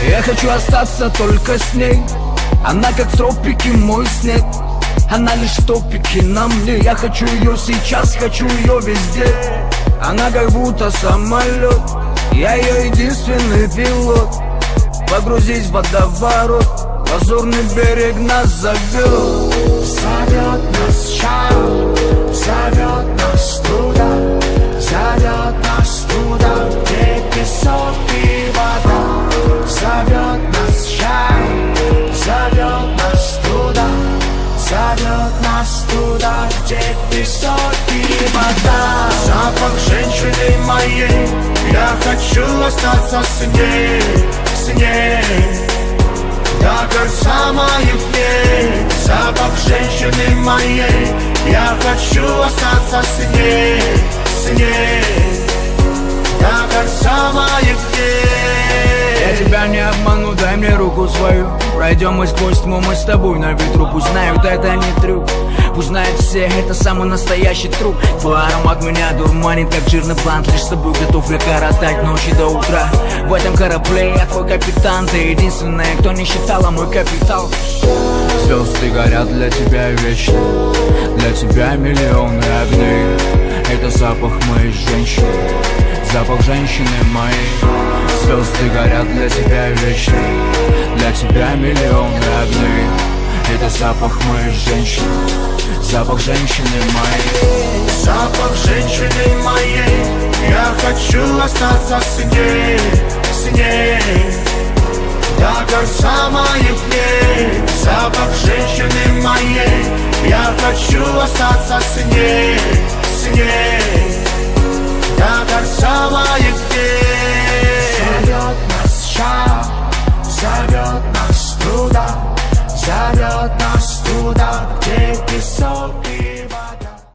Я хочу остаться только с ней. Она как в тропике мой снег. Она лишь в топике на мне. Я хочу ее сейчас, хочу ее везде. Она как будто самолет. Я ее единственный пилот. Погрузись в водоворот. Лазурный берег нас зовет. Зовет нас шар, зовет нас туда, зовет нас туда, где песок и вода. Зовет нас шар, зовет нас туда, зовет нас туда, где песок и вода. Запах женщины моей, я хочу остаться с ней, с ней. До конца моих дней, запах женщины моей, я хочу остаться с ней, с ней. До конца моих дней. Я тебя не обману, дай мне руку свою. Пройдем мы сквозь тьму, мы с тобой на ветру. Пусть знают, это не трюк. Пусть знают все, это самый настоящий труп. Твой аромат меня дурманит, как жирный плант. Лишь с тобой готов я коротать ночи до утра. В этом корабле я твой капитан. Ты единственная, кто не считала мой капитал. Звезды горят для тебя вечно. Для тебя миллионы огней. Это запах моей женщины, запах женщины моей. Звезды горят для тебя вечно. Для тебя миллионы огней. Это запах моей женщины, запах женщины моей. Запах женщины моей, я хочу остаться с ней, с ней. До конца моих дней. Запах женщины моей, я хочу остаться с ней, с ней. До конца моих дней. Зовет нас шар, зовет нас туда, зовет нас туда, где песок.